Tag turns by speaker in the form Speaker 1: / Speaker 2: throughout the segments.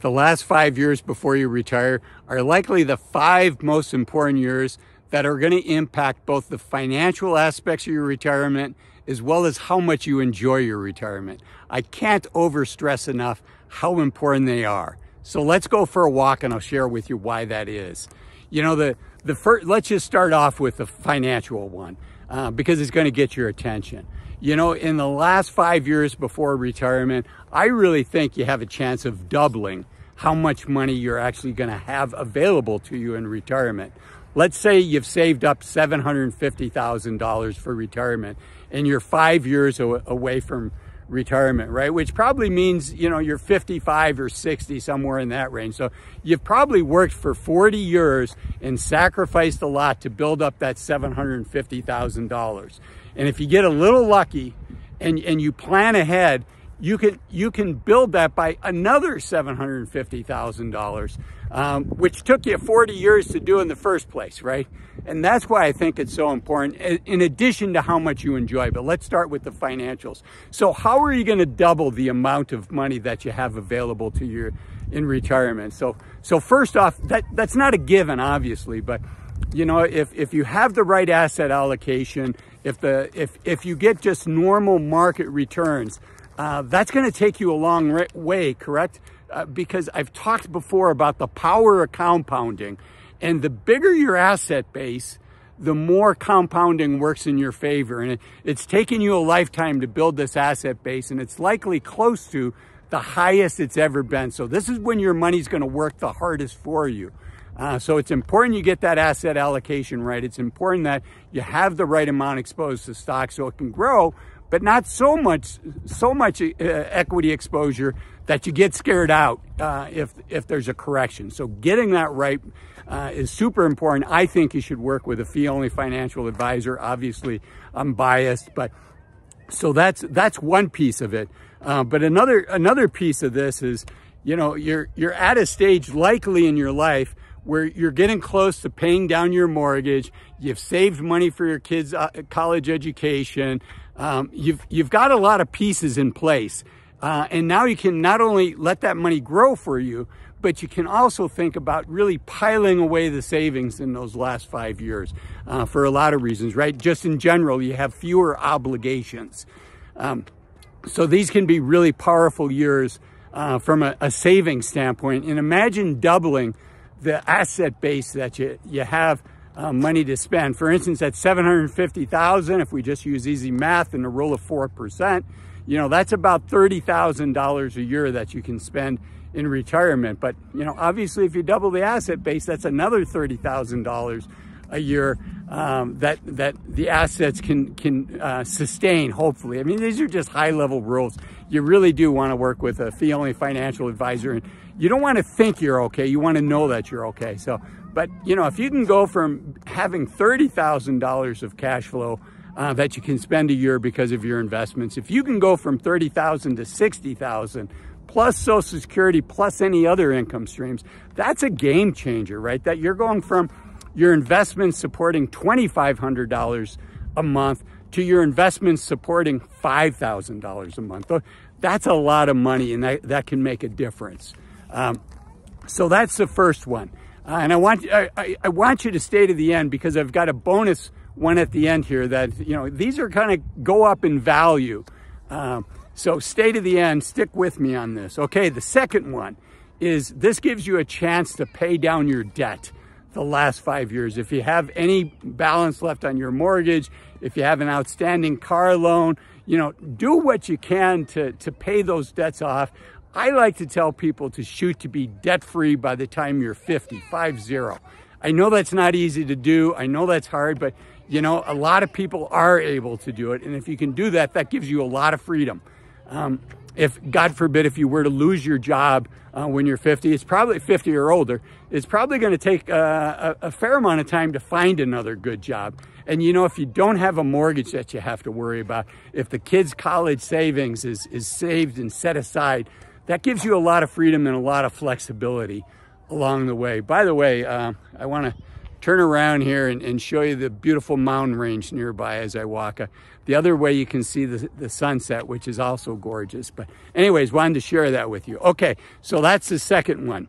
Speaker 1: the last 5 years before you retire are likely the 5 most important years that are going to impact both the financial aspects of your retirement as well as how much you enjoy your retirement. I can't overstress enough how important they are. So let's go for a walk and I'll share with you why that is. You know, the first, let's just start off with the financial one because it's going to get your attention. You know, in the last 5 years before retirement, I really think you have a chance of doubling how much money you're actually going to have available to you in retirement. Let's say you've saved up $750,000 for retirement and you're 5 years away from retirement, right? Which probably means, you know, you're 55 or 60, somewhere in that range. So you've probably worked for 40 years and sacrificed a lot to build up that $750,000. And if you get a little lucky and you plan ahead, you can build that by another $750,000, which took you 40 years to do in the first place, right? And that's why I think it's so important, in addition to how much you enjoy. But let's start with the financials. So how are you going to double the amount of money that you have available to you in retirement? So first off, that's not a given, obviously, but you know, if you have the right asset allocation, if you get just normal market returns, that's going to take you a long way, correct? Because I've talked before about the power of compounding, and the bigger your asset base, the more compounding works in your favor. And it's taken you a lifetime to build this asset base, and it's likely close to the highest it's ever been. So this is when your money's going to work the hardest for you. So it's important you get that asset allocation right. It's important that you have the right amount exposed to stocks so it can grow, but not so much equity exposure that you get scared out if there's a correction. So getting that right is super important. I think you should work with a fee-only financial advisor. Obviously, I'm biased, but so that's one piece of it. But another piece of this is, you know, you're at a stage likely in your life where you're getting close to paying down your mortgage. You've saved money for your kids' college education. You've got a lot of pieces in place. And now you can not only let that money grow for you, but you can also think about really piling away the savings in those last 5 years for a lot of reasons, right? Just in general, you have fewer obligations. So these can be really powerful years from a savings standpoint. And imagine doubling the asset base that you have money to spend. For instance, at $750,000, if we just use easy math and a rule of 4%, you know, that's about $30,000 a year that you can spend in retirement. But, you know, obviously if you double the asset base, that's another $30,000 a year that the assets can sustain, hopefully. I mean, these are just high-level rules. You really do want to work with a fee-only financial advisor, and you don't want to think you're okay. You want to know that you're okay. So, but, you know, if you can go from having $30,000 of cash flow that you can spend a year because of your investments, if you can go from $30,000 to $60,000, plus Social Security, plus any other income streams, that's a game changer, right? That you're going from your investments supporting $2,500 a month to your investments supporting $5,000 a month. That's a lot of money, and that can make a difference. So that's the first one. And I want you to stay to the end because I've got a bonus one at the end here that, you know, these are kind of go up in value. So stay to the end, stick with me on this. Okay, the second one is this gives you a chance to pay down your debt the last 5 years. If you have any balance left on your mortgage, if you have an outstanding car loan, you know, do what you can to pay those debts off. I like to tell people to shoot to be debt-free by the time you're 50, 50. I know that's not easy to do. I know that's hard, but you know, a lot of people are able to do it. And if you can do that, that gives you a lot of freedom. If, God forbid, if you were to lose your job when you're 50, it's probably 50 or older, it's probably going to take a fair amount of time to find another good job. And, you know, if you don't have a mortgage that you have to worry about, if the kids' college savings is saved and set aside, that gives you a lot of freedom and a lot of flexibility along the way. By the way, I want to turn around here and show you the beautiful mountain range nearby as I walk. The other way you can see the sunset, which is also gorgeous. But anyways, wanted to share that with you. Okay, so that's the second one.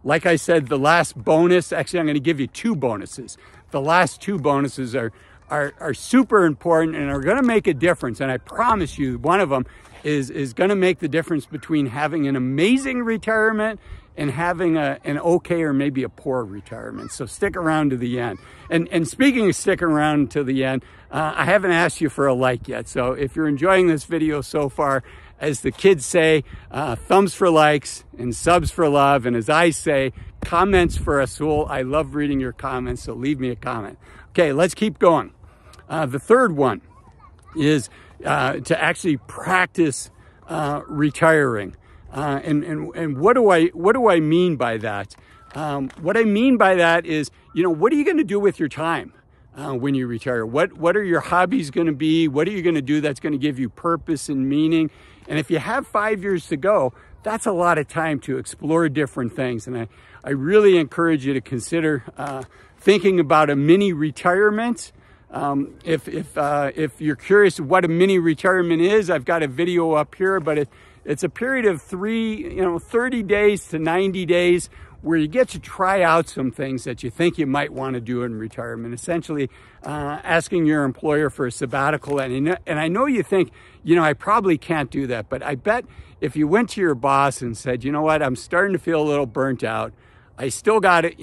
Speaker 1: Like I said, the last bonus, actually I'm going to give you two bonuses. The last two bonuses are super important and are going to make a difference. And I promise you, one of them is going to make the difference between having an amazing retirement and having an okay or maybe a poor retirement. So stick around to the end. And speaking of sticking around to the end, I haven't asked you for a like yet. So if you're enjoying this video so far, as the kids say, thumbs for likes and subs for love. And as I say, comments for Azul. I love reading your comments, so leave me a comment. Okay, let's keep going. The third one is to actually practice retiring. And what do I mean by that? What I mean by that is, what are you going to do with your time when you retire? What are your hobbies going to be? What are you going to do that's going to give you purpose and meaning? And if you have 5 years to go, that's a lot of time to explore different things. And I really encourage you to consider thinking about a mini retirement. If you're curious what a mini retirement is, I've got a video up here, but it's a period of 30 days to 90 days where you get to try out some things that you think you might want to do in retirement. Essentially, asking your employer for a sabbatical. And I know you think, I probably can't do that, but I bet if you went to your boss and said, you know what, I'm starting to feel a little burnt out. I still got it,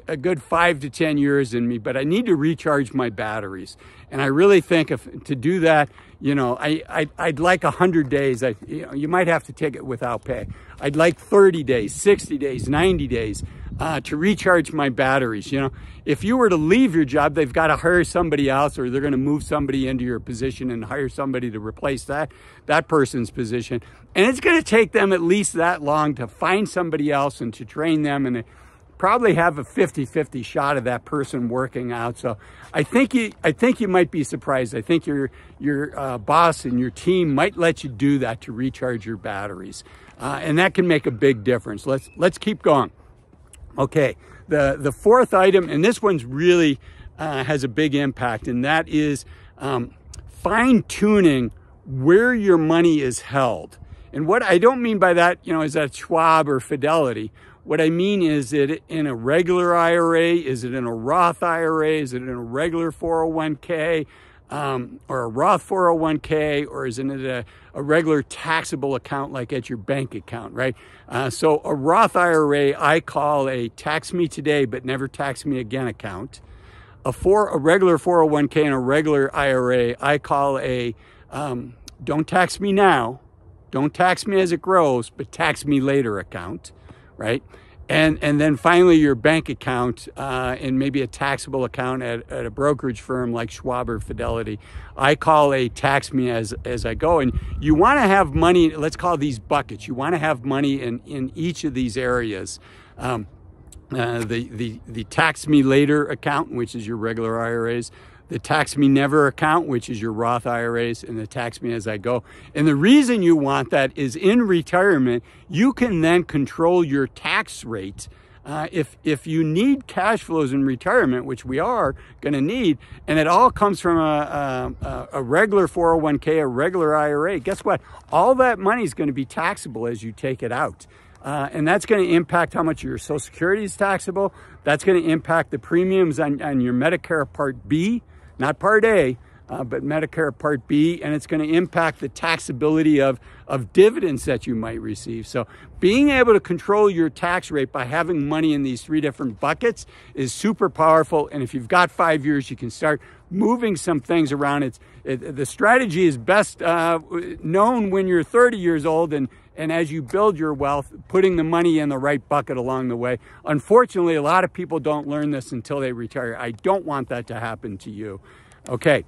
Speaker 1: a good 5 to 10 years in me, but I need to recharge my batteries. And I really think to do that, I'd like 100 days. You might have to take it without pay. I'd like 30 days, 60 days, 90 days to recharge my batteries. If you were to leave your job, they've got to hire somebody else, or they're going to move somebody into your position and hire somebody to replace that person's position. And it's going to take them at least that long to find somebody else and to train them, and probably have a 50-50 shot of that person working out. So I think you might be surprised. I think your boss and your team might let you do that to recharge your batteries, and that can make a big difference. Let's keep going. Okay, the fourth item, and this one's really has a big impact, and that is fine-tuning where your money is held. And what I don't mean by that, is that Schwab or Fidelity. What I mean is it in a regular IRA? Is it in a Roth IRA? Is it in a regular 401k or a Roth 401k? Or is it in a regular taxable account like at your bank account, right? So a Roth IRA I call a tax me today but never tax me again account. A regular 401k and a regular IRA I call a don't tax me now, don't tax me as it grows, but tax me later account. Right? And then finally your bank account and maybe a taxable account at a brokerage firm like Schwab or Fidelity, I call a tax me as I go. And you want to have money, let's call these buckets. You want to have money in each of these areas. The tax me later account, which is your regular IRAs, the tax me never account, which is your Roth IRAs, and the tax me as I go. And the reason you want that is in retirement, you can then control your tax rate. If you need cash flows in retirement, which we are going to need, and it all comes from a regular 401k, a regular IRA, guess what? All that money is going to be taxable as you take it out. And that's going to impact how much your Social Security is taxable. That's going to impact the premiums on your Medicare Part B. Not Part A, but Medicare Part B, and it's going to impact the taxability of dividends that you might receive. So being able to control your tax rate by having money in these three different buckets is super powerful. And if you've got 5 years, you can start moving some things around. The strategy is best known when you're 30 years old, and as you build your wealth, putting the money in the right bucket along the way. Unfortunately, a lot of people don't learn this until they retire. I don't want that to happen to you. Okay,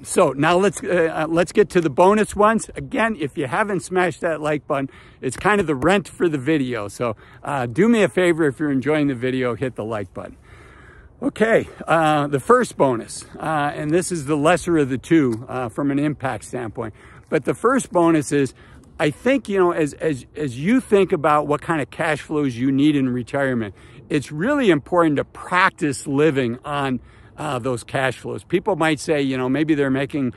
Speaker 1: so now let's get to the bonus ones. Again, if you haven't smashed that like button, it's kind of the rent for the video. So do me a favor, if you're enjoying the video, hit the like button. Okay, the first bonus, and this is the lesser of the two from an impact standpoint, but the first bonus is I think, you know, as you think about what kind of cash flows you need in retirement, it's really important to practice living on those cash flows. People might say, you know, maybe they're making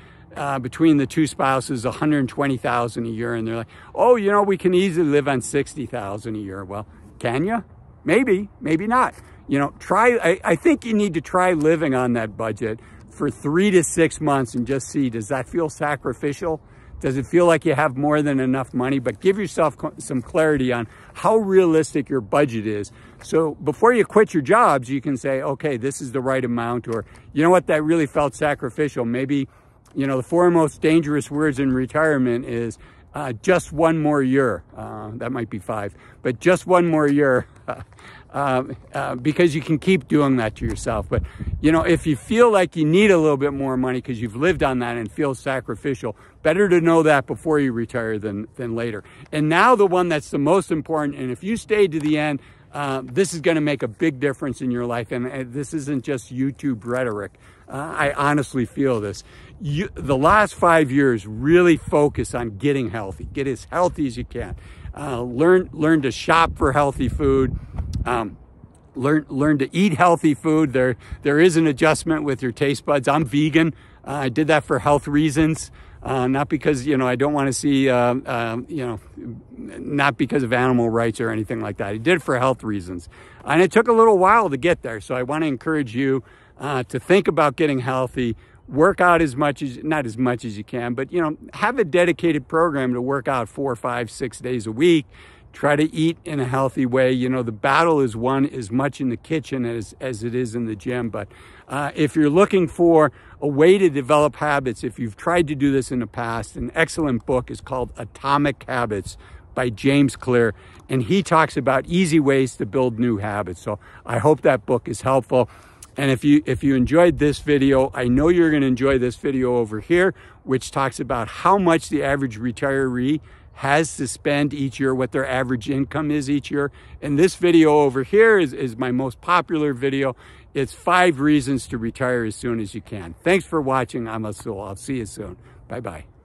Speaker 1: between the two spouses $120,000 a year, and they're like, oh, you know, we can easily live on $60,000 a year. Well, can you? Maybe, maybe not. You know, I think you need to try living on that budget for 3 to 6 months and just see, does that feel sacrificial? Does it feel like you have more than enough money? But give yourself some clarity on how realistic your budget is. So before you quit your jobs, you can say, okay, this is the right amount, or you know what, that really felt sacrificial. Maybe, you know, the 4 most dangerous words in retirement is just one more year. That might be 5, but just one more year. Because you can keep doing that to yourself. But, you know, if you feel like you need a little bit more money because you've lived on that and feel sacrificial, better to know that before you retire than later. And now the one that's the most important, and if you stay to the end, this is going to make a big difference in your life. And this isn't just YouTube rhetoric. I honestly feel this. The last 5 years, really focus on getting healthy. Get as healthy as you can. Learn to shop for healthy food. Learn to eat healthy food. There is an adjustment with your taste buds. I'm vegan. I did that for health reasons, not because, you know, I don't want to see, you know, not because of animal rights or anything like that. I did it for health reasons, and it took a little while to get there. So I want to encourage you to think about getting healthy. Work out as much as, not as much as you can, but, you know, have a dedicated program to work out 4, 5, 6 days a week. Try to eat in a healthy way. You know, the battle is won as much in the kitchen as it is in the gym. But if you're looking for a way to develop habits, if you've tried to do this in the past, an excellent book is called Atomic Habits by James Clear. And he talks about easy ways to build new habits. So I hope that book is helpful. And if you enjoyed this video, I know you're going to enjoy this video over here, which talks about how much the average retiree has to spend each year, what their average income is each year. And this video over here is my most popular video. It's 5 reasons to retire as soon as you can. Thanks for watching. I'm Azul. I'll see you soon. Bye-bye.